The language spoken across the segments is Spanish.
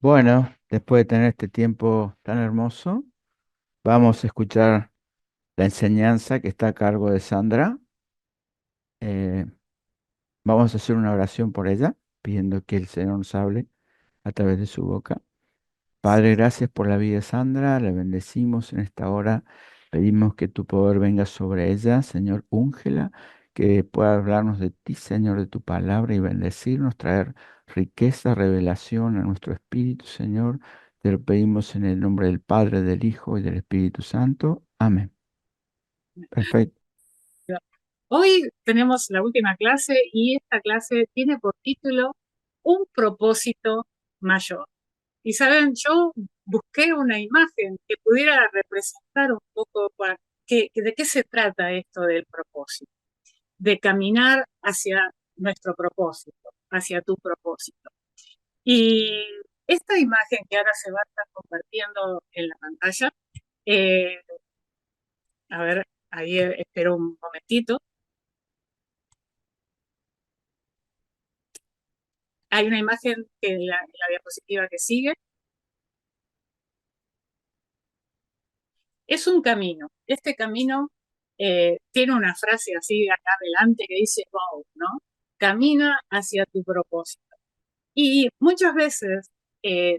Bueno, después de tener este tiempo tan hermoso, vamos a escuchar la enseñanza que está a cargo de Sandra. Eh, Vamos a hacer una oración por ella, pidiendo que el Señor nos hable a través de su boca. Padre, gracias por la vida de Sandra, la bendecimos en esta hora, pedimos que tu poder venga sobre ella, Señor, úngela, que pueda hablarnos de ti, Señor, de tu palabra y bendecirnos, traer riqueza, revelación a nuestro espíritu, Señor. Te lo pedimos en el nombre del Padre, del Hijo y del Espíritu Santo. Amén. Perfecto. Hoy tenemos la última clase y esta clase tiene por título Un propósito mayor. Y saben, yo busqué una imagen que pudiera representar un poco de qué se trata esto del propósito, de caminar hacia nuestro propósito, hacia tu propósito. Y esta imagen que ahora se va a estar compartiendo en la pantalla, eh, a ver, ahí espero un momentito. Hay una imagen que en la diapositiva que sigue. Es un camino. Este camino tiene una frase así acá adelante que dice, wow, ¿no? Camina hacia tu propósito. Y muchas veces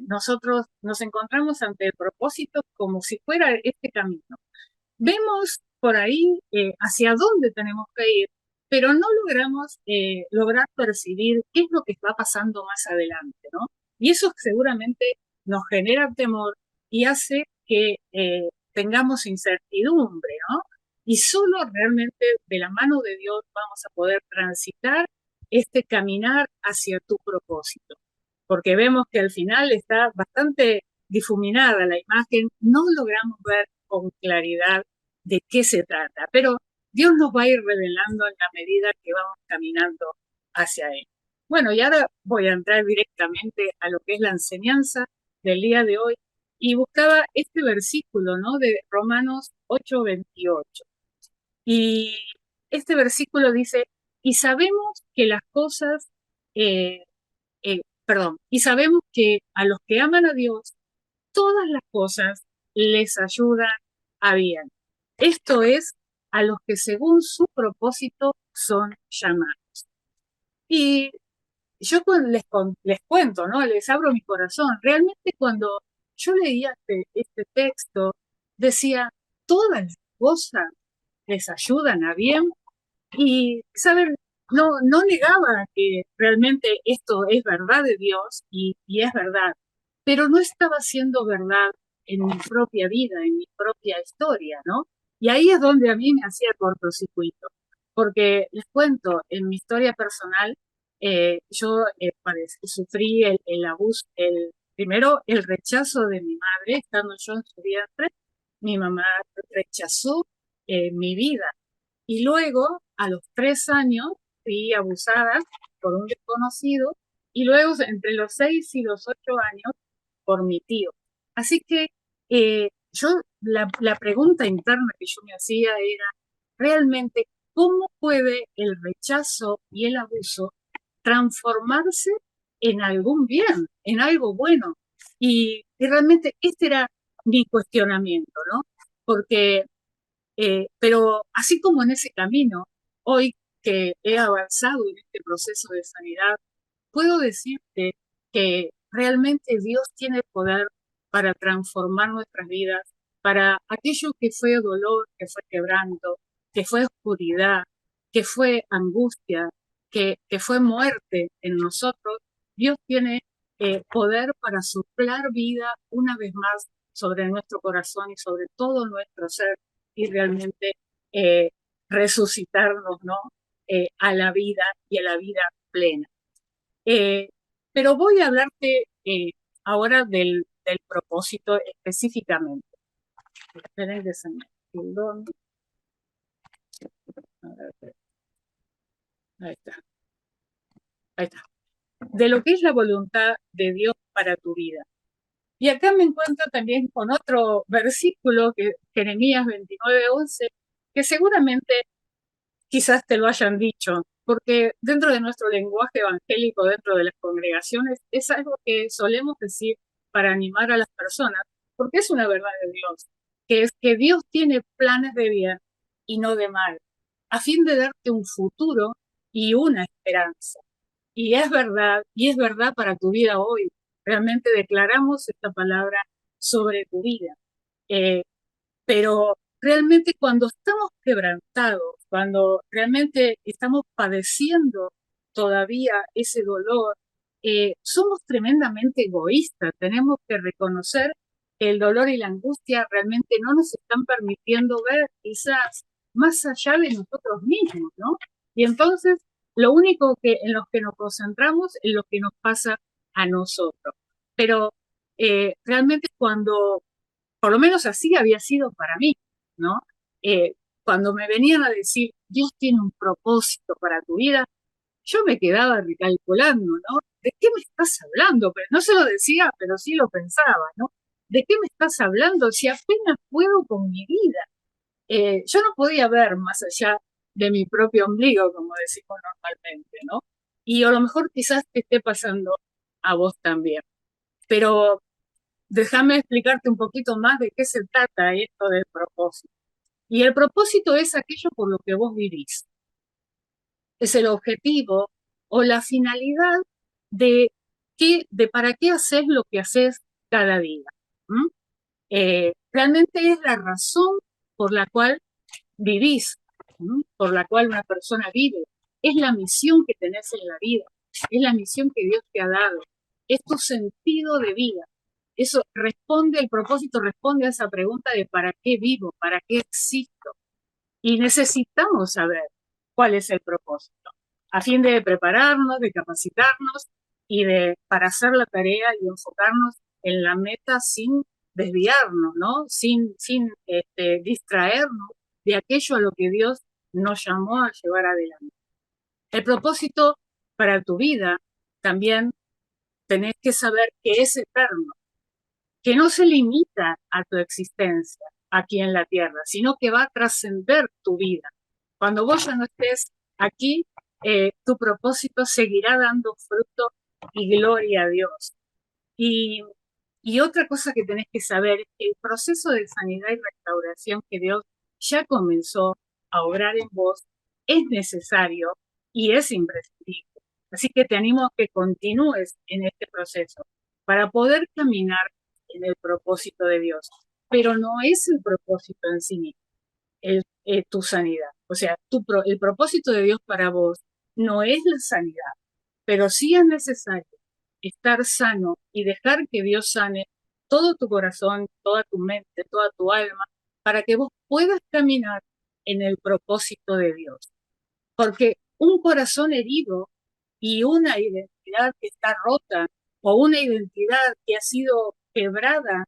nosotros nos encontramos ante el propósito como si fuera este camino. Vemos por ahí hacia dónde tenemos que ir, pero no logramos lograr percibir qué es lo que está pasando más adelante, ¿no? Y eso seguramente nos genera temor y hace que tengamos incertidumbre, ¿no? Y solo realmente de la mano de Dios vamos a poder transitar este caminar hacia tu propósito, porque vemos que al final está bastante difuminada la imagen, no logramos ver con claridad de qué se trata, pero Dios nos va a ir revelando en la medida que vamos caminando hacia Él. Bueno, y ahora voy a entrar directamente a lo que es la enseñanza del día de hoy y buscaba este versículo, ¿no? De Romanos 8:28. Y este versículo dice, y sabemos que las cosas, eh, y sabemos que a los que aman a Dios, todas las cosas les ayudan a bien. Esto es, a los que según su propósito son llamados. Y yo les cuento, ¿no? Les abro mi corazón. Realmente cuando yo leía este texto, decía, todas las cosas les ayudan a bien. Y, ¿saben? No negaba que realmente esto es verdad de Dios y es verdad, pero no estaba siendo verdad en mi propia vida, en mi propia historia, ¿no? Y ahí es donde a mí me hacía cortocircuito, porque les cuento, en mi historia personal, yo sufrí el abuso, primero el rechazo de mi madre, estando yo en su vientre, mi mamá rechazó mi vida y luego, a los 3 años, fui abusada por un desconocido y luego, entre los 6 y los 8 años, por mi tío. Así que la pregunta interna que yo me hacía era, realmente, ¿cómo puede el rechazo y el abuso transformarse en algún bien, en algo bueno? Y realmente este era mi cuestionamiento, ¿no? Porque pero así como en ese camino, hoy que he avanzado en este proceso de sanidad, puedo decirte que realmente Dios tiene el poder para transformar nuestras vidas, para aquello que fue dolor, que fue quebranto, que fue oscuridad, que fue angustia, que fue muerte en nosotros. Dios tiene poder para soplar vida una vez más sobre nuestro corazón y sobre todo nuestro ser y realmente eh, resucitarnos, ¿no? A la vida y a la vida plena. Eh, pero voy a hablarte ahora del propósito específicamente. Esperen que se me- perdón. A ver, ahí está, ahí está. De lo que es la voluntad de Dios para tu vida. Y acá me encuentro también con otro versículo, que Jeremías 29:11, que seguramente quizás te lo hayan dicho, porque dentro de nuestro lenguaje evangélico, dentro de las congregaciones, es algo que solemos decir para animar a las personas, porque es una verdad de Dios, que es que Dios tiene planes de bien y no de mal, a fin de darte un futuro y una esperanza. Y es verdad para tu vida hoy. Realmente declaramos esta palabra sobre tu vida. Eh, pero realmente cuando estamos quebrantados, cuando realmente estamos padeciendo todavía ese dolor, somos tremendamente egoístas. Tenemos que reconocer que el dolor y la angustia realmente no nos están permitiendo ver quizás más allá de nosotros mismos, ¿no? Y entonces lo único que en lo que nos concentramos es lo que nos pasa a nosotros. Pero realmente cuando por lo menos así había sido para mí, ¿no? Eh, Cuando me venían a decir, Dios tiene un propósito para tu vida, yo me quedaba recalculando, ¿no? ¿De qué me estás hablando? Pero no se lo decía, pero sí lo pensaba, ¿no? ¿De qué me estás hablando si apenas puedo con mi vida? Yo no podía ver más allá de mi propio ombligo, como decimos normalmente, ¿no? Y a lo mejor quizás te esté pasando a vos también. Pero déjame explicarte un poquito más de qué se trata esto del propósito. Y el propósito es aquello por lo que vos vivís. Es el objetivo o la finalidad de, de para qué haces lo que haces cada día. ¿Mm? Realmente es la razón por la cual vivís, ¿no? Por la cual una persona vive. Es la misión que tenés en la vida, es la misión que Dios te ha dado, es tu sentido de vida. Eso responde, el propósito responde a esa pregunta de ¿para qué vivo? ¿Para qué existo? Y necesitamos saber cuál es el propósito, a fin de prepararnos, de capacitarnos y de para hacer la tarea y enfocarnos en la meta sin desviarnos, ¿no? Sin distraernos de aquello a lo que Dios nos llamó a llevar adelante. El propósito para tu vida también tenés que saber que es eterno, que no se limita a tu existencia aquí en la tierra, sino que va a trascender tu vida. Cuando vos ya no estés aquí, tu propósito seguirá dando fruto y gloria a Dios. Y, y otra cosa que tenés que saber es que el proceso de sanidad y restauración que Dios ya comenzó a obrar en vos es necesario y es imprescindible. Así que te animo a que continúes en este proceso para poder caminar en el propósito de Dios. Pero no es el propósito en sí mismo, tu sanidad. O sea, el propósito de Dios para vos no es la sanidad, pero sí es necesario estar sano y dejar que Dios sane todo tu corazón, toda tu mente, toda tu alma, para que vos puedas caminar en el propósito de Dios. Porque un corazón herido y una identidad que está rota o una identidad que ha sido quebrada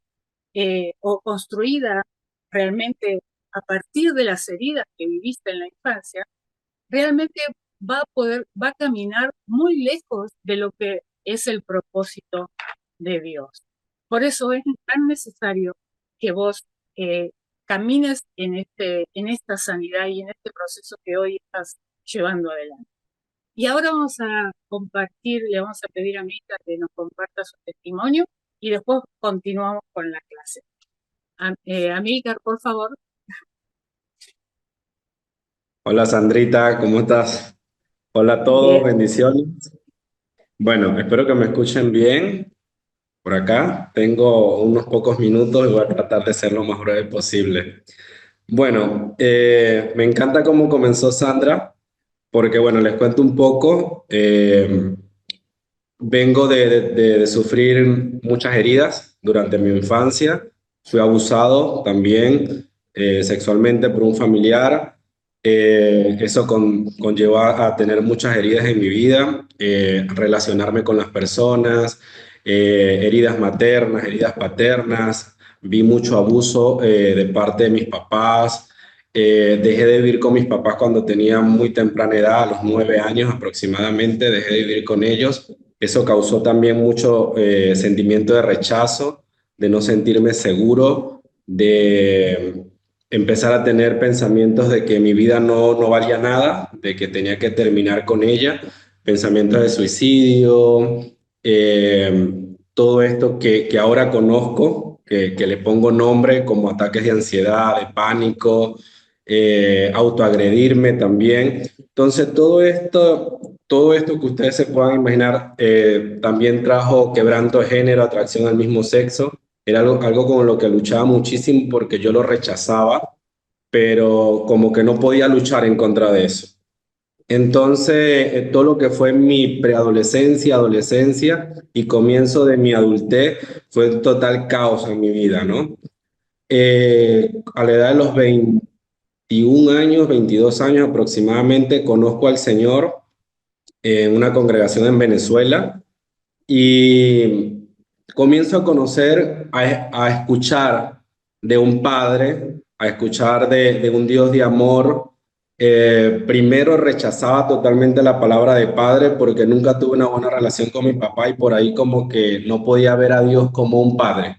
o construida realmente a partir de las heridas que viviste en la infancia, realmente va a caminar muy lejos de lo que es el propósito de Dios. Por eso es tan necesario que vos eh, camines en esta sanidad y en este proceso que hoy estás llevando adelante. Y ahora vamos a compartir, le vamos a pedir a Mica que nos comparta su testimonio y después continuamos con la clase. Amílcar, por favor. Hola Sandrita, ¿cómo estás? Hola a todos, Bien. bendiciones. Bueno, espero que me escuchen bien por acá. Tengo unos pocos minutos y voy a tratar de ser lo más breve posible. Bueno, me encanta cómo comenzó Sandra, porque bueno, les cuento un poco. Vengo de sufrir muchas heridas durante mi infancia. Fui abusado también sexualmente por un familiar. Eso conllevó a tener muchas heridas en mi vida, relacionarme con las personas, heridas maternas, heridas paternas. Vi mucho abuso de parte de mis papás. Dejé de vivir con mis papás cuando tenía muy temprana edad, a los 9 años aproximadamente, dejé de vivir con ellos. Eso causó también mucho sentimiento de rechazo, de no sentirme seguro, de empezar a tener pensamientos de que mi vida no valía nada, de que tenía que terminar con ella, pensamientos de suicidio, eh, todo esto que ahora conozco, que le pongo nombre como ataques de ansiedad, de pánico, autoagredirme también. Entonces, todo esto que ustedes se puedan imaginar, también trajo quebranto de género, atracción al mismo sexo. Era algo con lo que luchaba muchísimo porque yo lo rechazaba, pero como que no podía luchar en contra de eso. Entonces, todo lo que fue mi preadolescencia, adolescencia y comienzo de mi adultez fue un total caos en mi vida, ¿no? A la edad de los 21 años, 22 años aproximadamente, conozco al Señor en una congregación en Venezuela y comienzo a conocer, a escuchar de un padre, a escuchar de un Dios de amor. Primero rechazaba totalmente la palabra de padre porque nunca tuve una buena relación con mi papá y por ahí como que no podía ver a Dios como un padre.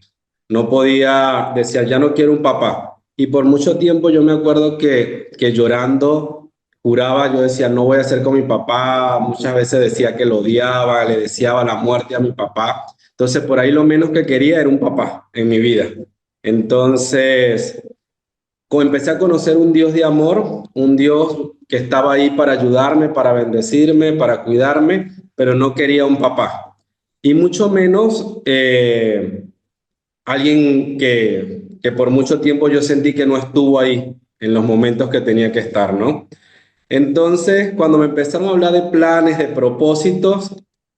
No podía decir, ya no quiero un papá. Y por mucho tiempo yo me acuerdo que llorando juraba, yo decía, no voy a ser con mi papá. Muchas veces decía que lo odiaba, le deseaba la muerte a mi papá. Entonces por ahí lo menos que quería era un papá en mi vida. Entonces empecé a conocer un Dios de amor, un Dios que estaba ahí para ayudarme, para bendecirme, para cuidarme, pero no quería un papá. Y mucho menos alguien que por mucho tiempo yo sentí que no estuvo ahí en los momentos que tenía que estar, ¿no? Entonces, cuando me empezaron a hablar de planes, de propósitos,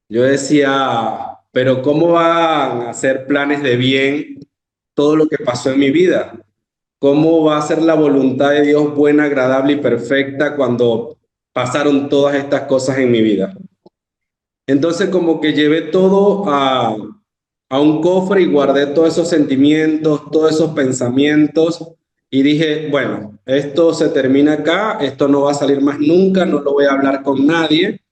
yo decía, pero ¿cómo van a hacer planes de bien todo lo que pasó en mi vida? ¿Cómo va a ser la voluntad de Dios buena, agradable y perfecta cuando pasaron todas estas cosas en mi vida? Entonces como que llevé todo a un cofre y guardé todos esos sentimientos, todos esos pensamientos y dije, bueno, esto se termina acá, esto no va a salir más nunca, no lo voy a hablar con nadie.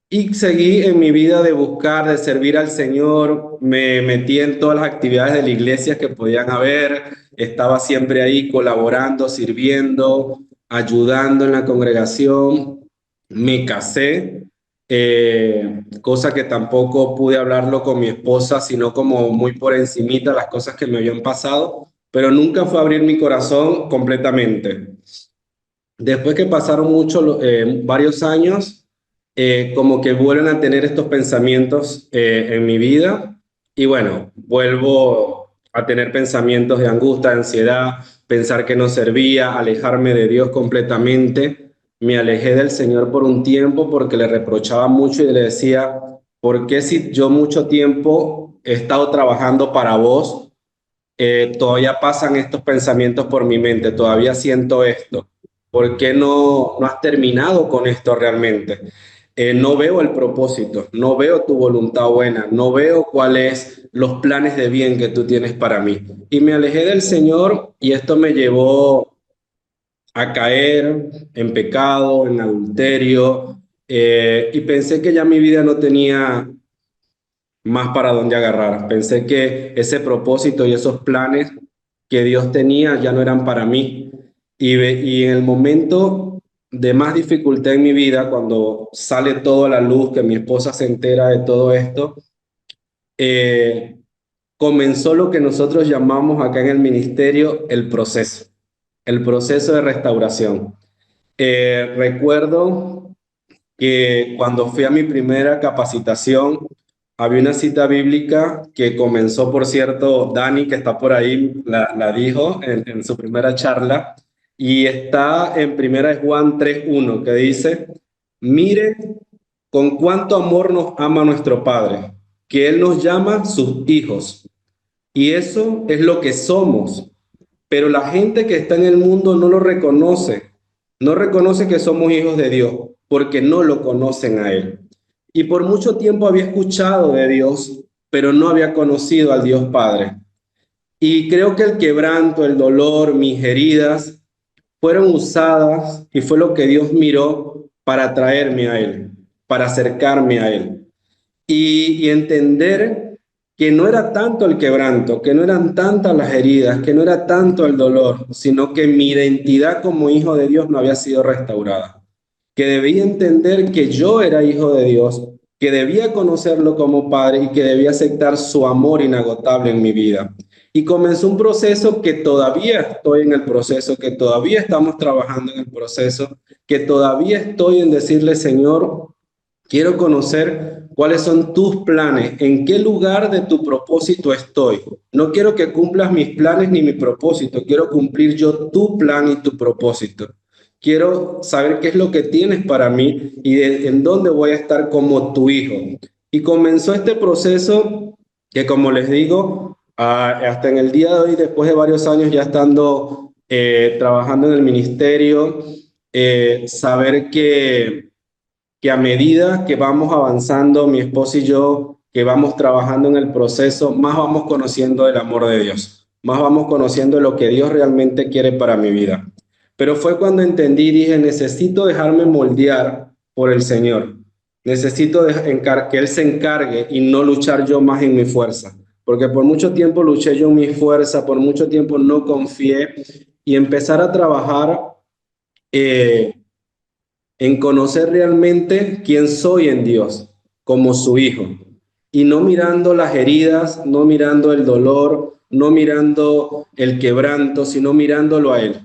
Y seguí en mi vida de buscar, de servir al Señor, me metí en todas las actividades de la iglesia que podían haber, estaba siempre ahí colaborando, sirviendo, ayudando en la congregación, me casé, cosa que tampoco pude hablarlo con mi esposa, sino como muy por encimita las cosas que me habían pasado, pero nunca fue abrir mi corazón completamente. Después que pasaron varios años, como que vuelven a tener estos pensamientos en mi vida y bueno, vuelvo a tener pensamientos de angustia, de ansiedad, pensar que no servía, alejarme de Dios completamente. Me alejé del Señor por un tiempo porque le reprochaba mucho y le decía, ¿por qué si yo mucho tiempo he estado trabajando para vos, todavía pasan estos pensamientos por mi mente, todavía siento esto? ¿Por qué no has terminado con esto realmente? No veo el propósito, no veo tu voluntad buena, no veo cuáles los planes de bien que tú tienes para mí. Y me alejé del Señor y esto me llevó a caer en pecado, en adulterio, y pensé que ya mi vida no tenía más para dónde agarrar. Pensé que ese propósito y esos planes que Dios tenía ya no eran para mí. Y en el momento de más dificultad en mi vida, cuando sale todo a la luz, que mi esposa se entera de todo esto, eh, comenzó lo que nosotros llamamos acá en el ministerio el proceso de restauración. Recuerdo que cuando fui a mi primera capacitación, había una cita bíblica que comenzó, por cierto, Dani, que está por ahí, la dijo en su primera charla, y está en Primera de Juan 3:1, que dice, mire con cuánto amor nos ama nuestro Padre, que Él nos llama sus hijos, y eso es lo que somos. Pero la gente que está en el mundo no lo reconoce, no reconoce que somos hijos de Dios, porque no lo conocen a Él. Y por mucho tiempo había escuchado de Dios, pero no había conocido al Dios Padre. Y creo que el quebranto, el dolor, mis heridas fueron usadas y fue lo que Dios miró para traerme a Él, para acercarme a Él y entender que no era tanto el quebranto, que no eran tantas las heridas, que no era tanto el dolor, sino que mi identidad como hijo de Dios no había sido restaurada, que debía entender que yo era hijo de Dios, que debía conocerlo como Padre y que debía aceptar su amor inagotable en mi vida. Y comenzó un proceso que todavía estoy en el proceso, que todavía estamos trabajando en el proceso, que todavía estoy en decirle, Señor, quiero conocer cuáles son tus planes, en qué lugar de tu propósito estoy. No quiero que cumplas mis planes ni mi propósito, quiero cumplir yo tu plan y tu propósito. Quiero saber qué es lo que tienes para mí y en dónde voy a estar como tu hijo. Y comenzó este proceso que, como les digo, hasta en el día de hoy, después de varios años ya estando trabajando en el ministerio, saber que a medida que vamos avanzando, mi esposa y yo, que vamos trabajando en el proceso, más vamos conociendo el amor de Dios, más vamos conociendo lo que Dios realmente quiere para mi vida. Pero fue cuando entendí, dije, necesito dejarme moldear por el Señor. Necesito que Él se encargue y no luchar yo más en mi fuerza. Porque por mucho tiempo luché yo en mi fuerza, por mucho tiempo no confié y empezar a trabajar eh, en conocer realmente quién soy en Dios como su hijo y no mirando las heridas, no mirando el dolor, no mirando el quebranto, sino mirándolo a Él.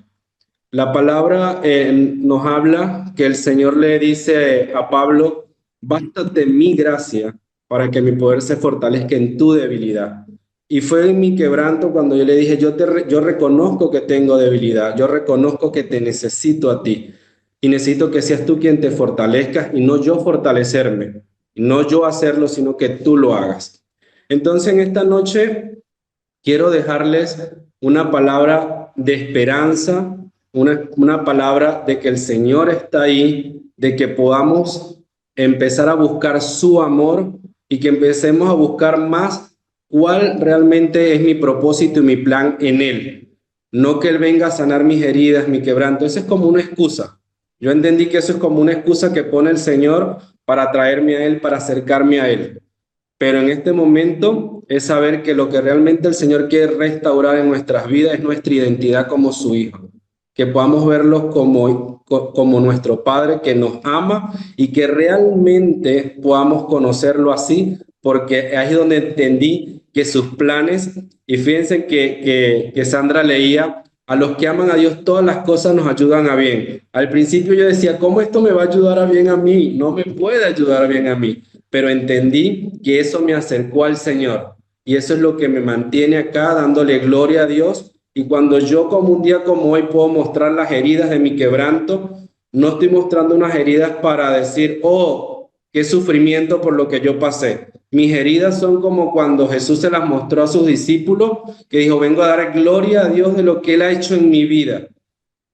La palabra nos habla que el Señor le dice a Pablo, bástate mi gracia para que mi poder se fortalezca en tu debilidad. Y fue en mi quebranto cuando yo le dije, yo reconozco que tengo debilidad, yo reconozco que te necesito a ti y necesito que seas tú quien te fortalezcas y no yo fortalecerme, no yo hacerlo, sino que tú lo hagas. Entonces en esta noche quiero dejarles una palabra de esperanza, una palabra de que el Señor está ahí, de que podamos empezar a buscar su amor y que empecemos a buscar más cuál realmente es mi propósito y mi plan en Él. No que Él venga a sanar mis heridas, mi quebranto. Eso es como una excusa. Yo entendí que eso es como una excusa que pone el Señor para traerme a Él, para acercarme a Él. Pero en este momento es saber que lo que realmente el Señor quiere restaurar en nuestras vidas es nuestra identidad como su hijo, que podamos verlo como nuestro Padre que nos ama y que realmente podamos conocerlo así, porque ahí es donde entendí que sus planes, y fíjense que Sandra leía, a los que aman a Dios todas las cosas nos ayudan a bien. Al principio yo decía, ¿cómo esto me va a ayudar a bien a mí? No me puede ayudar bien a mí, pero entendí que eso me acercó al Señor y eso es lo que me mantiene acá dándole gloria a Dios. Y cuando yo como un día como hoy puedo mostrar las heridas de mi quebranto, no estoy mostrando unas heridas para decir, oh, qué sufrimiento por lo que yo pasé. Mis heridas son como cuando Jesús se las mostró a sus discípulos, que dijo, vengo a dar gloria a Dios de lo que Él ha hecho en mi vida.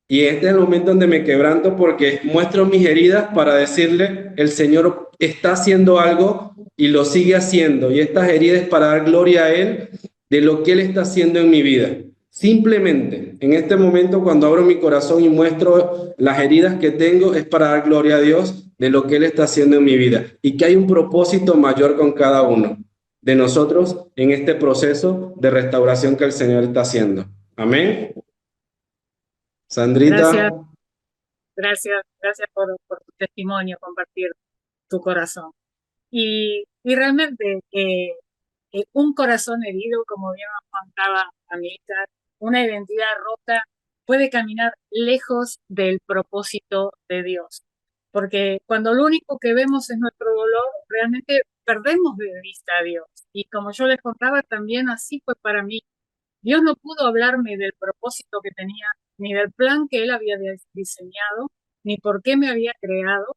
Y este es el momento donde me quebranto porque muestro mis heridas para decirle, el Señor está haciendo algo y lo sigue haciendo. Y estas heridas para dar gloria a Él de lo que Él está haciendo en mi vida. Simplemente, en este momento cuando abro mi corazón y muestro las heridas que tengo, es para dar gloria a Dios de lo que Él está haciendo en mi vida. Y que hay un propósito mayor con cada uno de nosotros en este proceso de restauración que el Señor está haciendo. Amén. Sandrita. Gracias, gracias por tu testimonio, compartir tu corazón. Y realmente un corazón herido, como bien nos contaba Anita, una identidad rota, puede caminar lejos del propósito de Dios. Porque cuando lo único que vemos es nuestro dolor, realmente perdemos de vista a Dios. Y como yo les contaba, también así fue para mí. Dios no pudo hablarme del propósito que tenía, ni del plan que Él había diseñado, ni por qué me había creado,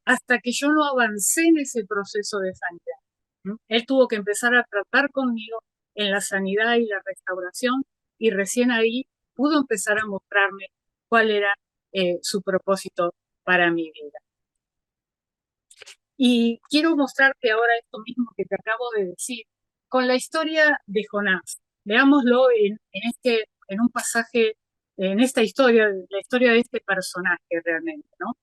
hasta que yo no avancé en ese proceso de sanidad. Él tuvo que empezar a tratar conmigo en la sanidad y la restauración, y recién ahí pudo empezar a mostrarme cuál era su propósito para mi vida. Y quiero mostrarte ahora esto mismo que te acabo de decir, con la historia de Jonás. Veámoslo en un pasaje, en esta historia, la historia de este personaje realmente, ¿no?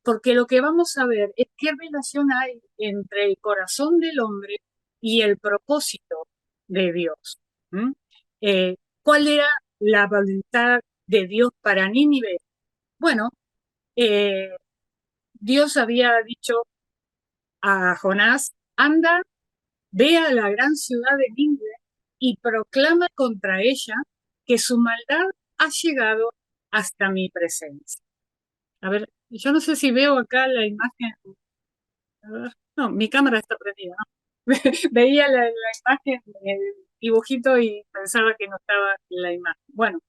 Porque lo que vamos a ver es qué relación hay entre el corazón del hombre y el propósito de Dios. ¿Cuál era la voluntad de Dios para Nínive? Bueno, Dios había dicho a Jonás, anda, ve a la gran ciudad de Nínive y proclama contra ella que su maldad ha llegado hasta mi presencia. A ver, yo no sé si veo acá la imagen. A ver, no, mi cámara está prendida, ¿no? Veía la imagen, el dibujito y pensaba que no estaba la imagen. Bueno,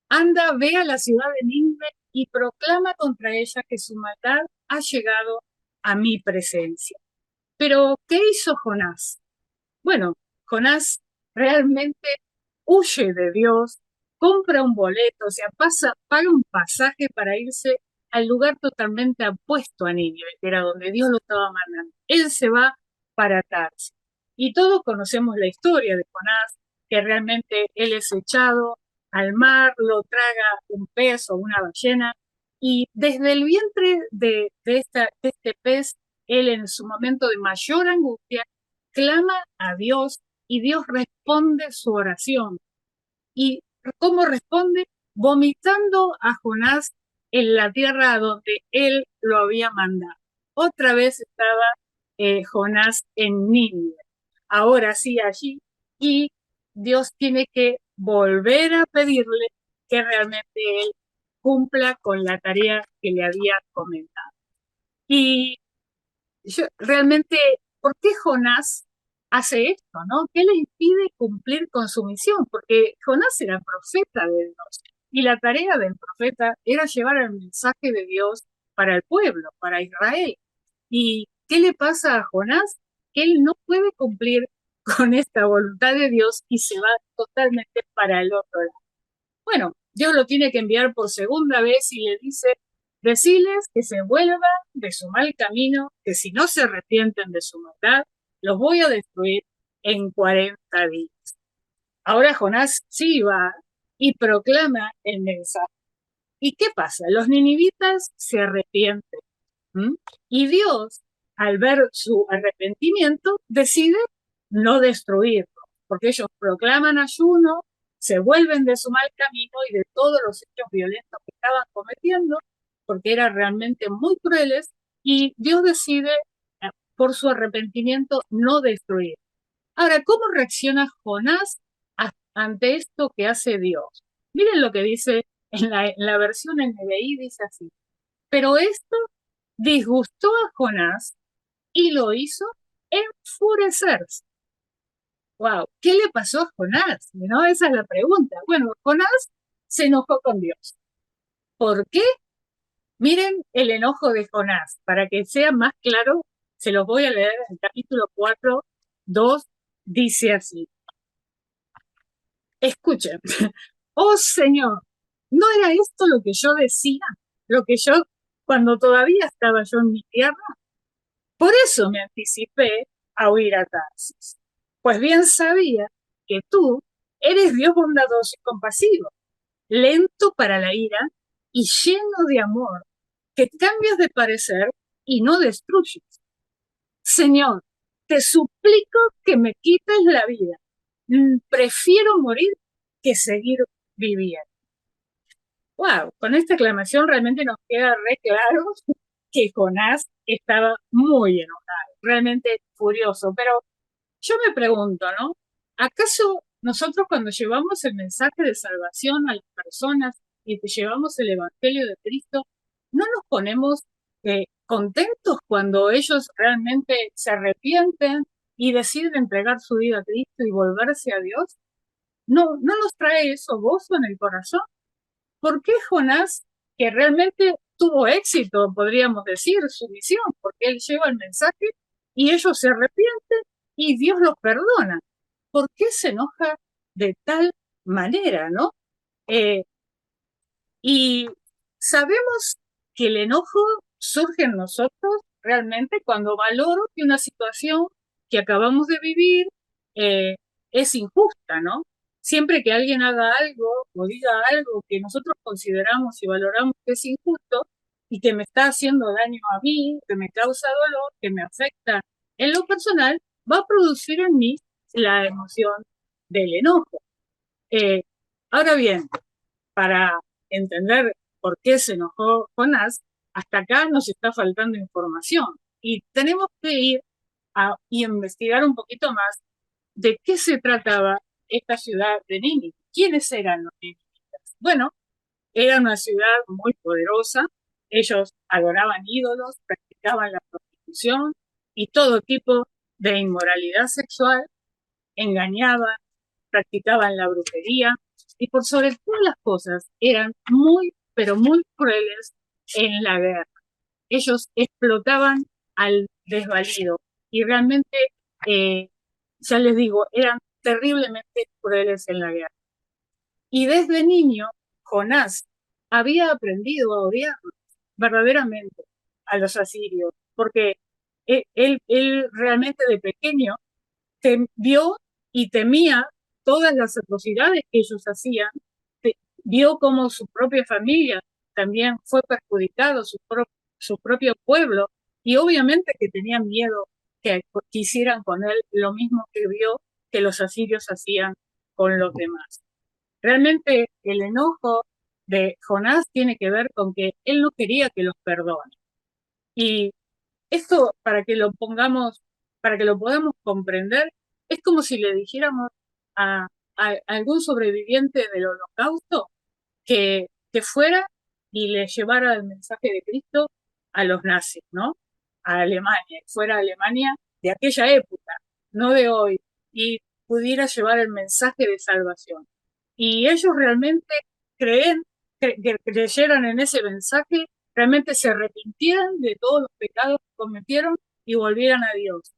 anda, ve a la ciudad de Nínive y proclama contra ella que su maldad ha llegado a mi presencia. Pero, ¿qué hizo Jonás? Bueno, Jonás realmente huye de Dios, compra un boleto, o sea, paga un pasaje para irse al lugar totalmente opuesto a Nínive, que era donde Dios lo estaba mandando. Él se va para Tarsis. Y todos conocemos la historia de Jonás, que realmente él es echado al mar, lo traga un pez o una ballena, y desde el vientre de este pez, él en su momento de mayor angustia, clama a Dios y Dios responde su oración. ¿Y cómo responde? Vomitando a Jonás en la tierra donde él lo había mandado. Otra vez estaba Jonás en Nínive. Ahora sí allí. Y Dios tiene que volver a pedirle que realmente él cumpla con la tarea que le había comentado. Y yo realmente, ¿por qué Jonás hace esto, no? ¿Qué le impide cumplir con su misión? Porque Jonás era profeta de Dios y la tarea del profeta era llevar el mensaje de Dios para el pueblo, para Israel. ¿Y qué le pasa a Jonás? Que él no puede cumplir con esta voluntad de Dios y se va totalmente para el otro lado. Bueno, Dios lo tiene que enviar por segunda vez y le dice, deciles que se vuelvan de su mal camino, que si no se arrepienten de su maldad, los voy a destruir en 40 días. Ahora Jonás sí va y proclama el mensaje. ¿Y qué pasa? Los ninivitas se arrepienten. ¿m? Y Dios, al ver su arrepentimiento, decide no destruirlo, porque ellos proclaman ayuno, se vuelven de su mal camino y de todos los hechos violentos que estaban cometiendo, porque eran realmente muy crueles, y Dios decide, por su arrepentimiento, no destruir. Ahora, ¿cómo reacciona Jonás ante esto que hace Dios? Miren lo que dice en la versión NBI, dice así. Pero esto disgustó a Jonás y lo hizo enfurecerse. Wow, ¿qué le pasó a Jonás? ¿No? Esa es la pregunta. Bueno, Jonás se enojó con Dios. ¿Por qué? Miren el enojo de Jonás. Para que sea más claro, se los voy a leer en el capítulo 4, 2, dice así. Escuchen. Oh Señor, ¿no era esto lo que yo decía? Lo que yo, cuando todavía estaba yo en mi tierra, por eso me anticipé a huir a Tarsis, pues bien sabía que tú eres Dios bondadoso y compasivo, lento para la ira y lleno de amor, que cambias de parecer y no destruyes. Señor, te suplico que me quites la vida. Prefiero morir que seguir viviendo. Wow, con esta aclamación realmente nos queda re claro que Jonás estaba muy enojado, realmente furioso. Pero yo me pregunto, ¿no? ¿Acaso nosotros cuando llevamos el mensaje de salvación a las personas y que llevamos el Evangelio de Cristo, no nos ponemos contentos cuando ellos realmente se arrepienten y deciden entregar su vida a Cristo y volverse a Dios? ¿No nos trae eso gozo en el corazón? ¿Por qué Jonás, que realmente tuvo éxito, podríamos decir, su misión? Porque él lleva el mensaje y ellos se arrepienten y Dios los perdona. ¿Por qué se enoja de tal manera, no? Y sabemos que el enojo surge en nosotros realmente cuando valoro que una situación que acabamos de vivir es injusta, ¿no? Siempre que alguien haga algo o diga algo que nosotros consideramos y valoramos que es injusto y que me está haciendo daño a mí, que me causa dolor, que me afecta en lo personal, va a producir en mí la emoción del enojo. Ahora bien, para entender por qué se enojó Jonás, hasta acá nos está faltando información. Y tenemos que ir a investigar un poquito más de qué se trataba esta ciudad de Nínive. ¿Quiénes eran los ninivitas? Bueno, era una ciudad muy poderosa, ellos adoraban ídolos, practicaban la prostitución y todo tipo de inmoralidad sexual, engañaban, practicaban la brujería y por sobre todas las cosas eran muy, pero muy crueles en la guerra. Ellos explotaban al desvalido y realmente, ya les digo, eran terriblemente crueles en la guerra. Y desde niño, Jonás había aprendido a odiar verdaderamente a los asirios, porque él realmente de pequeño vio y temía todas las atrocidades que ellos hacían, vio cómo su propia familia también fue perjudicado, su propio pueblo, y obviamente que tenían miedo que hicieran con él lo mismo que vio que los asirios hacían con los demás. Realmente el enojo de Jonás tiene que ver con que él no quería que los perdone. Y esto, para que lo podamos comprender, es como si le dijéramos a algún sobreviviente del Holocausto que fuera y le llevara el mensaje de Cristo a los nazis, ¿no? A Alemania, fuera a Alemania de aquella época, no de hoy, y pudiera llevar el mensaje de salvación. Y ellos realmente creyeran en ese mensaje, realmente se arrepintieran de todos los pecados que cometieron y volvieran a Dios.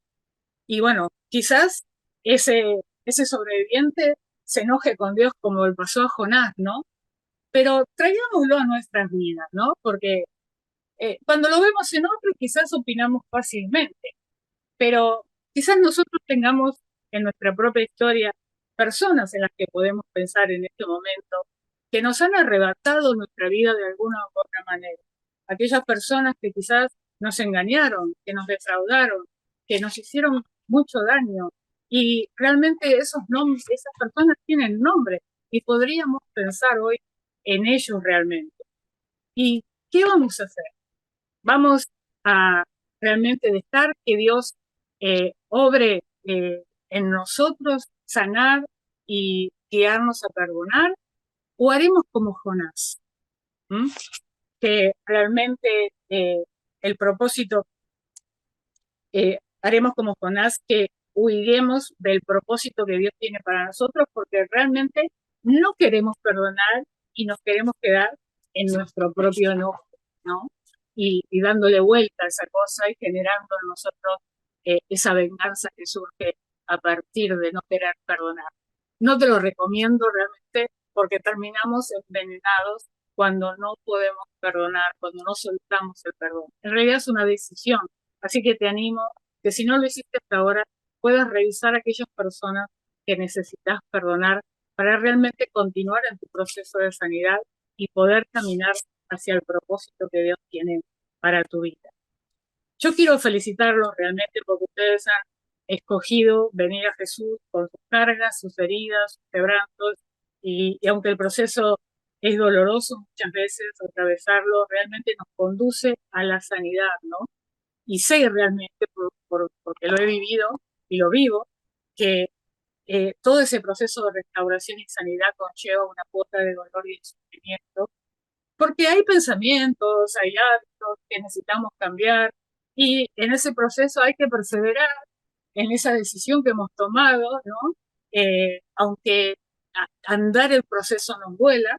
Y bueno, quizás ese sobreviviente se enoje con Dios como le pasó a Jonás, ¿no? Pero traigámoslo a nuestras vidas, ¿no? Porque cuando lo vemos en otros quizás opinamos fácilmente, pero quizás nosotros tengamos en nuestra propia historia personas en las que podemos pensar en este momento que nos han arrebatado nuestra vida de alguna u otra manera. Aquellas personas que quizás nos engañaron, que nos defraudaron, que nos hicieron mucho daño. Y realmente esos nombres, esas personas tienen nombre y podríamos pensar hoy en ellos realmente. ¿Y qué vamos a hacer? Vamos a realmente dejar que Dios obre en nosotros, sanar y guiarnos a perdonar, o haremos como Jonás, ¿m? Que realmente el propósito, haremos como Jonás, que huiremos del propósito que Dios tiene para nosotros, porque realmente no queremos perdonar y nos queremos quedar en nuestro propio enojo, ¿no? Y dándole vuelta a esa cosa y generando en nosotros esa venganza que surge a partir de no querer perdonar. No te lo recomiendo realmente porque terminamos envenenados cuando no podemos perdonar, cuando no soltamos el perdón. En realidad es una decisión, así que te animo que si no lo hiciste hasta ahora, puedas revisar a aquellas personas que necesitas perdonar para realmente continuar en tu proceso de sanidad y poder caminar hacia el propósito que Dios tiene para tu vida. Yo quiero felicitarlos realmente porque ustedes han escogido venir a Jesús con sus cargas, sus heridas, sus quebrantos, y aunque el proceso es doloroso muchas veces, atravesarlo realmente nos conduce a la sanidad, ¿no? Y sé realmente, porque lo he vivido y lo vivo, que todo ese proceso de restauración y sanidad conlleva una cuota de dolor y de sufrimiento, porque hay pensamientos, hay hábitos que necesitamos cambiar, y en ese proceso hay que perseverar en esa decisión que hemos tomado, ¿no? Aunque andar el proceso nos duela,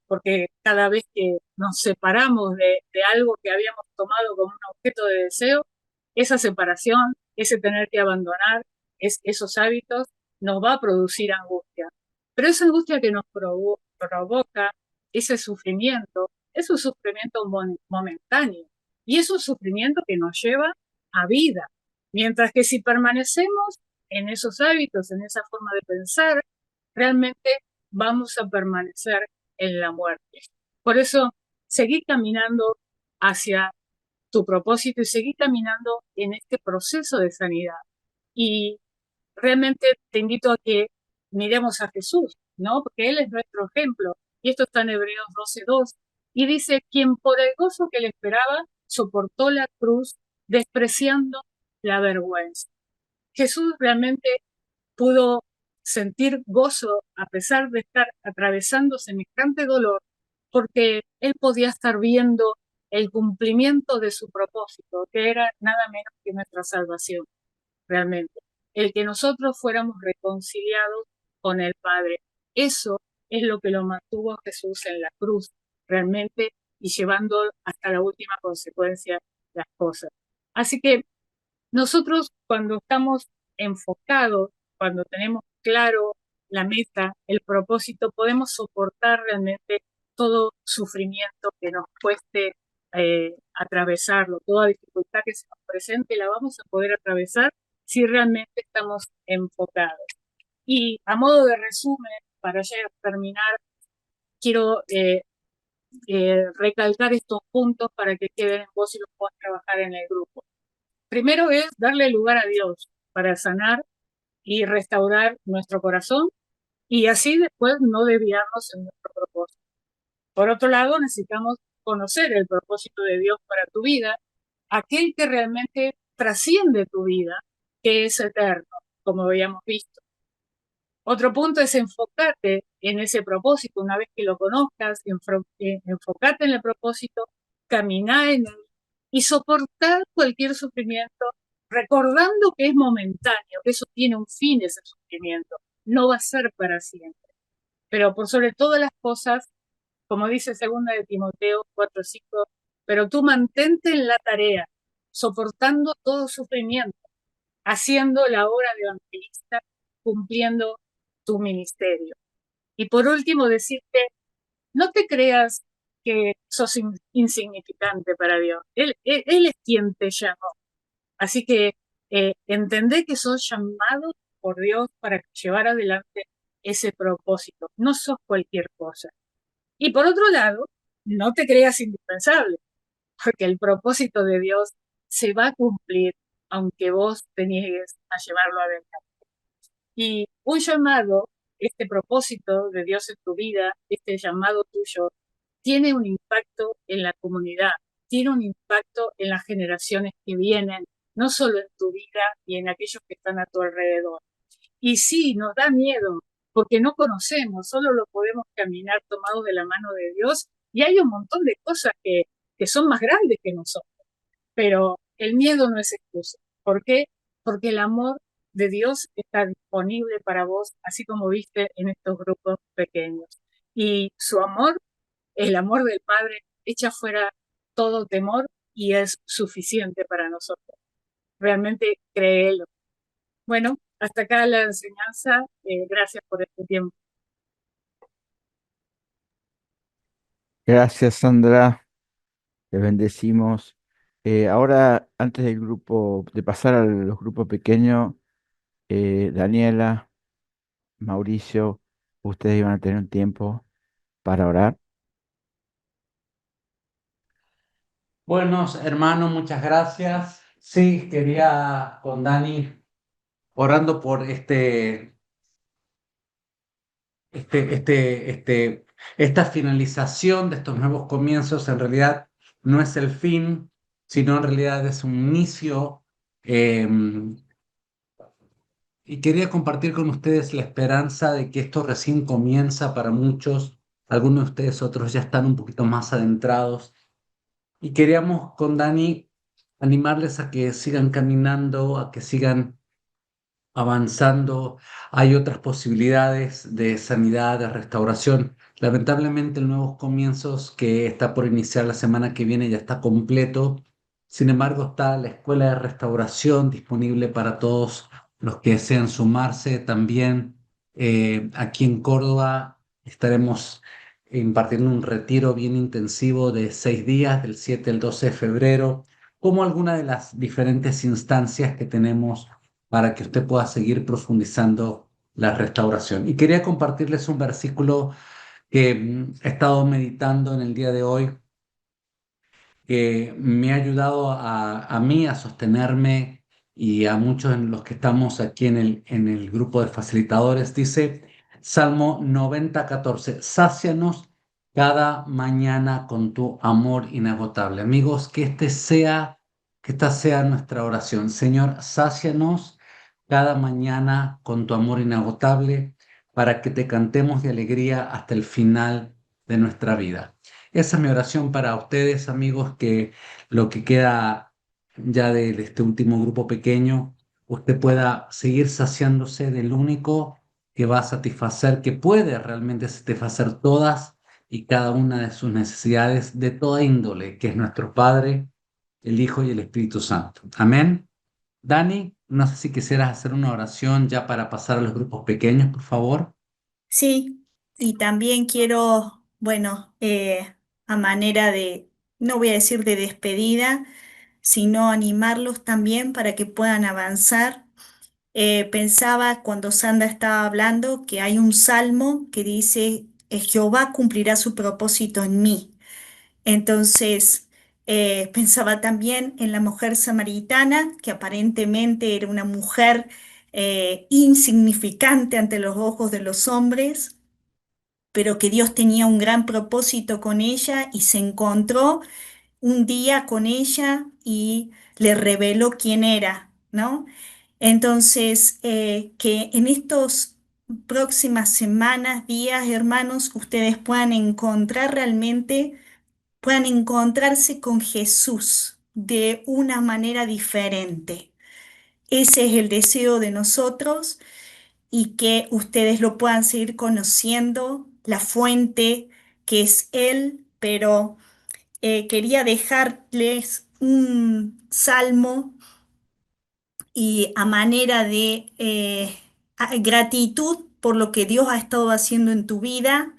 porque cada vez que nos separamos de algo que habíamos tomado como un objeto de deseo, esa separación, ese tener que abandonar esos hábitos, nos va a producir angustia. Pero esa angustia que nos provoca ese sufrimiento, es un sufrimiento momentáneo y es un sufrimiento que nos lleva a vida. Mientras que si permanecemos en esos hábitos, en esa forma de pensar, realmente vamos a permanecer en la muerte. Por eso, seguí caminando hacia tu propósito y seguí caminando en este proceso de sanidad. Y realmente te invito a que miremos a Jesús, ¿no? Porque Él es nuestro ejemplo. Y esto está en Hebreos 12:2. Y dice, quien por el gozo que le esperaba soportó la cruz, despreciando la vergüenza. Jesús realmente pudo sentir gozo a pesar de estar atravesando semejante dolor, porque él podía estar viendo el cumplimiento de su propósito, que era nada menos que nuestra salvación, realmente. El que nosotros fuéramos reconciliados con el Padre. Eso es lo que lo mantuvo a Jesús en la cruz, realmente, y llevando hasta la última consecuencia las cosas. Así que nosotros cuando estamos enfocados, cuando tenemos claro la meta, el propósito, podemos soportar realmente todo sufrimiento que nos cueste atravesarlo, toda dificultad que se nos presente, la vamos a poder atravesar si realmente estamos enfocados. Y a modo de resumen, para ya terminar, quiero recalcar estos puntos para que queden en vos y los puedas trabajar en el grupo. Primero es darle lugar a Dios para sanar y restaurar nuestro corazón y así después no desviarnos en nuestro propósito. Por otro lado, necesitamos conocer el propósito de Dios para tu vida, aquel que realmente trasciende tu vida, que es eterno, como habíamos visto. Otro punto es enfocarte en ese propósito. Una vez que lo conozcas, enfocarte en el propósito, caminar en él y soportar cualquier sufrimiento, recordando que es momentáneo, que eso tiene un fin, ese sufrimiento, no va a ser para siempre. Pero por sobre todas las cosas, como dice 2 de Timoteo 4:5, pero tú mantente en la tarea, soportando todo sufrimiento, haciendo la obra de evangelista, cumpliendo tu ministerio. Y por último, decirte, no te creas que sos insignificante para Dios. Él es quien te llamó. Así que entendé que sos llamado por Dios para llevar adelante ese propósito. No sos cualquier cosa. Y por otro lado, no te creas indispensable, porque el propósito de Dios se va a cumplir aunque vos te niegues a llevarlo adelante. Y un llamado, este propósito de Dios en tu vida, este llamado tuyo, tiene un impacto en la comunidad, tiene un impacto en las generaciones que vienen, no solo en tu vida y en aquellos que están a tu alrededor. Y sí, nos da miedo, porque no conocemos, solo lo podemos caminar tomados de la mano de Dios, y hay un montón de cosas que son más grandes que nosotros. Pero el miedo no es excusa. ¿Por qué? Porque el amor de Dios está disponible para vos, así como viste en estos grupos pequeños. Y su amor, el amor del Padre, echa fuera todo temor y es suficiente para nosotros. Realmente créelo. Bueno, hasta acá la enseñanza. Gracias por este tiempo. Gracias, Sandra. Te bendecimos. Ahora, antes del grupo, de pasar a los grupos pequeños, Daniela, Mauricio, ustedes iban a tener un tiempo para orar. Bueno, hermano, muchas gracias. Sí, quería con Dani orando por esta finalización de estos nuevos comienzos. En realidad no es el fin, sino en realidad es un inicio. eh, y quería compartir con ustedes la esperanza de que esto recién comienza para muchos. Algunos de ustedes, otros ya están un poquito más adentrados. Y queríamos con Dani animarles a que sigan caminando, a que sigan avanzando. Hay otras posibilidades de sanidad, de restauración. Lamentablemente el Nuevos Comienzos que está por iniciar la semana que viene ya está completo. Sin embargo, está la Escuela de Restauración disponible para todos los que desean sumarse. También aquí en Córdoba estaremos impartiendo un retiro bien intensivo de 6 días, del 7 al 12 de febrero, como alguna de las diferentes instancias que tenemos para que usted pueda seguir profundizando la restauración. Y quería compartirles un versículo que he estado meditando en el día de hoy, que me ha ayudado a mí a sostenerme y a muchos de los que estamos aquí en el grupo de facilitadores. Dice Salmo 90:14, sácianos cada mañana con tu amor inagotable. Amigos, que este sea Que esta sea nuestra oración. Señor, sácianos cada mañana con tu amor inagotable para que te cantemos de alegría hasta el final de nuestra vida. Esa es mi oración para ustedes, amigos, que lo que queda ya de este último grupo pequeño, usted pueda seguir saciándose del único que va a satisfacer, que puede realmente satisfacer todas y cada una de sus necesidades de toda índole, que es nuestro Padre, el Hijo y el Espíritu Santo. Amén. Dani, no sé si quisieras hacer una oración ya para pasar a los grupos pequeños, por favor. Sí, y también quiero, bueno, a manera de, no voy a decir de despedida, sino animarlos también para que puedan avanzar. Pensaba cuando Sandra estaba hablando que hay un salmo que dice, Jehová cumplirá su propósito en mí. Entonces, pensaba también en la mujer samaritana, que aparentemente era una mujer insignificante ante los ojos de los hombres, pero que Dios tenía un gran propósito con ella y se encontró un día con ella y le reveló quién era, ¿no? Entonces, que en estos próximas semanas, días, hermanos, ustedes puedan encontrar realmente, puedan encontrarse con Jesús de una manera diferente. Ese es el deseo de nosotros y que ustedes lo puedan seguir conociendo, la fuente que es Él, pero quería dejarles un salmo y a manera de gratitud por lo que Dios ha estado haciendo en tu vida.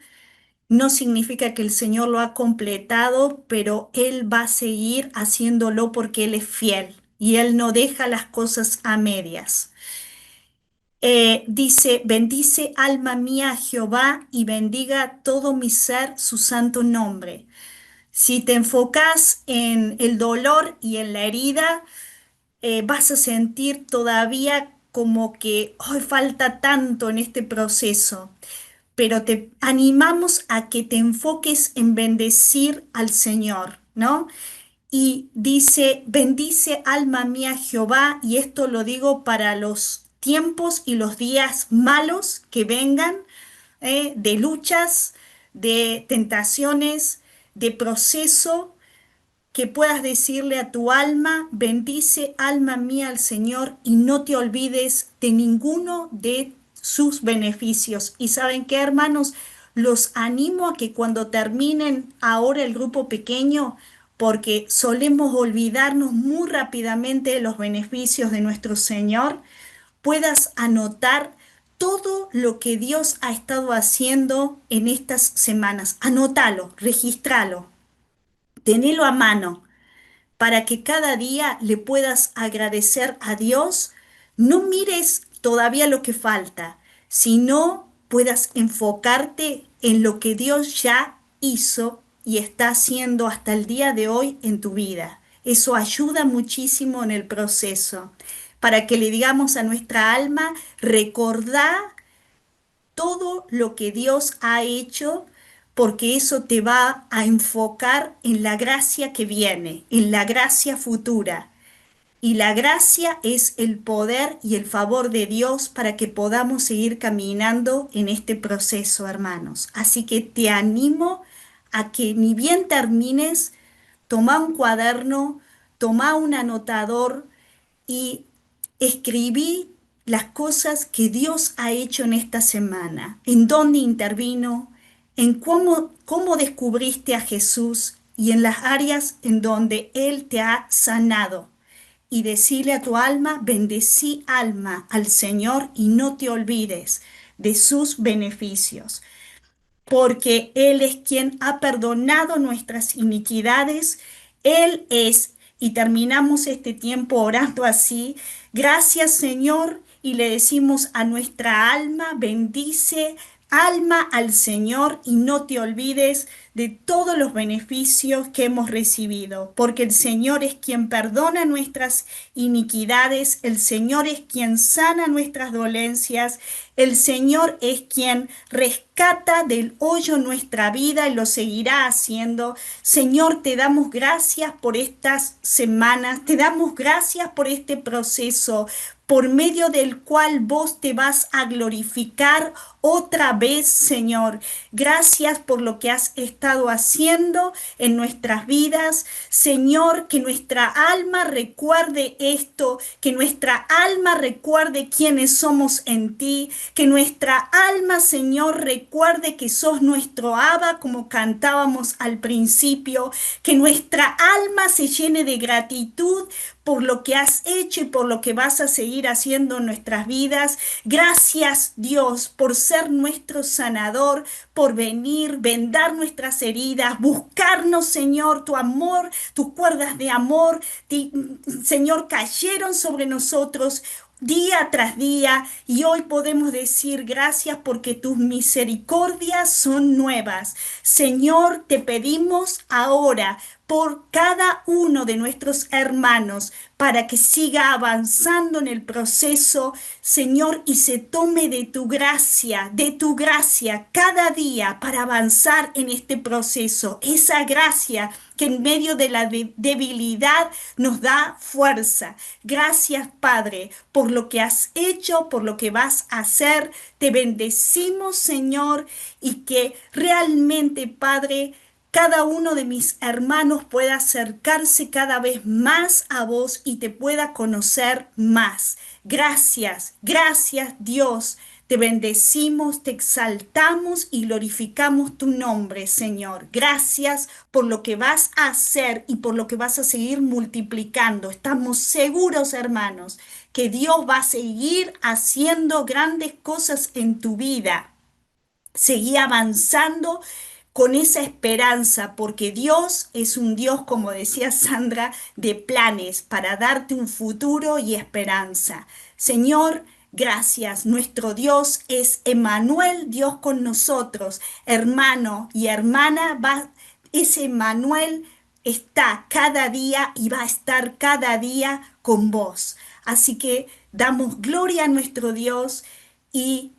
No significa que el Señor lo ha completado, pero Él va a seguir haciéndolo porque Él es fiel y Él no deja las cosas a medias. Dice, bendice alma mía a Jehová y bendiga todo mi ser su santo nombre. Si te enfocas en el dolor y en la herida, vas a sentir todavía como que hoy falta tanto en este proceso, pero te animamos a que te enfoques en bendecir al Señor, ¿no? Y dice, bendice alma mía Jehová, y esto lo digo para los tiempos y los días malos que vengan, de luchas, de tentaciones, de proceso, que puedas decirle a tu alma, bendice alma mía al Señor y no te olvides de ninguno de sus beneficios. Y saben qué, hermanos, los animo a que cuando terminen ahora el grupo pequeño, porque solemos olvidarnos muy rápidamente de los beneficios de nuestro Señor, puedas anotar todo lo que Dios ha estado haciendo en estas semanas. Anótalo, regístralo, tenelo a mano para que cada día le puedas agradecer a Dios. No mires todavía lo que falta, sino puedas enfocarte en lo que Dios ya hizo y está haciendo hasta el día de hoy en tu vida. Eso ayuda muchísimo en el proceso, para que le digamos a nuestra alma, recordá todo lo que Dios ha hecho, porque eso te va a enfocar en la gracia que viene, en la gracia futura. Y la gracia es el poder y el favor de Dios para que podamos seguir caminando en este proceso, hermanos. Así que te animo a que ni bien termines, toma un cuaderno, toma un anotador y escribí las cosas que Dios ha hecho en esta semana, en dónde intervino, en cómo descubriste a Jesús y en las áreas en donde Él te ha sanado. Y decirle a tu alma, bendecí alma al Señor y no te olvides de sus beneficios, porque Él es quien ha perdonado nuestras iniquidades. Él es, y terminamos este tiempo orando así, gracias Señor, y le decimos a nuestra alma, bendice alma al Señor y no te olvides de todos los beneficios que hemos recibido, porque el Señor es quien perdona nuestras iniquidades, el Señor es quien sana nuestras dolencias, el Señor es quien rescata del hoyo nuestra vida y lo seguirá haciendo. Señor, te damos gracias por estas semanas, te damos gracias por este proceso por medio del cual vos te vas a glorificar otra vez, Señor. Gracias por lo que has estado haciendo en nuestras vidas. Señor, que nuestra alma recuerde esto, que nuestra alma recuerde quiénes somos en ti, que nuestra alma, Señor, recuerde que sos nuestro Abba, como cantábamos al principio, que nuestra alma se llene de gratitud por lo que has hecho y por lo que vas a seguir haciendo en nuestras vidas. Gracias, Dios, por ser nuestro sanador, por venir, vendar nuestras heridas, buscarnos, Señor, tu amor, tus cuerdas de amor, Señor, cayeron sobre nosotros día tras día y hoy podemos decir gracias porque tus misericordias son nuevas. Señor, te pedimos ahora por cada uno de nuestros hermanos para que siga avanzando en el proceso, Señor, y se tome de tu gracia cada día para avanzar en este proceso. Esa gracia que en medio de la debilidad nos da fuerza. Gracias, Padre, por lo que has hecho, por lo que vas a hacer. Te bendecimos, Señor, y que realmente, Padre, cada uno de mis hermanos pueda acercarse cada vez más a vos y te pueda conocer más. Gracias, gracias Dios. Te bendecimos, te exaltamos y glorificamos tu nombre, Señor. Gracias por lo que vas a hacer y por lo que vas a seguir multiplicando. Estamos seguros, hermanos, que Dios va a seguir haciendo grandes cosas en tu vida. Seguí avanzando con esa esperanza, porque Dios es un Dios, como decía Sandra, de planes para darte un futuro y esperanza. Señor, gracias. Nuestro Dios es Emmanuel, Dios con nosotros. Hermano y hermana, ese Emmanuel está cada día y va a estar cada día con vos. Así que damos gloria a nuestro Dios y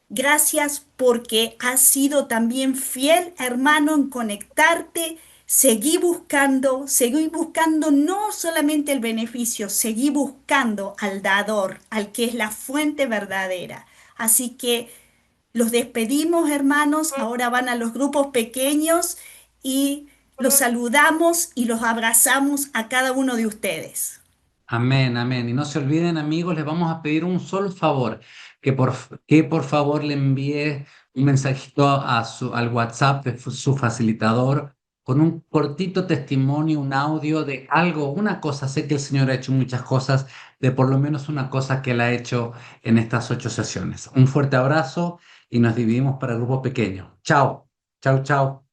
gracias porque has sido también fiel, hermano, en conectarte. Seguí buscando no solamente el beneficio, seguí buscando al dador, al que es la fuente verdadera. Así que los despedimos, hermanos. Ahora van a los grupos pequeños y los saludamos y los abrazamos a cada uno de ustedes. Amén, amén. Y no se olviden, amigos, les vamos a pedir un solo favor, que por favor le envíe un mensajito al WhatsApp de su facilitador con un cortito testimonio, un audio de algo, una cosa. Sé que el Señor ha hecho muchas cosas, de por lo menos una cosa que Él ha hecho en estas 8 sesiones. Un fuerte abrazo y nos dividimos para grupos pequeños. Chao, chao, chao.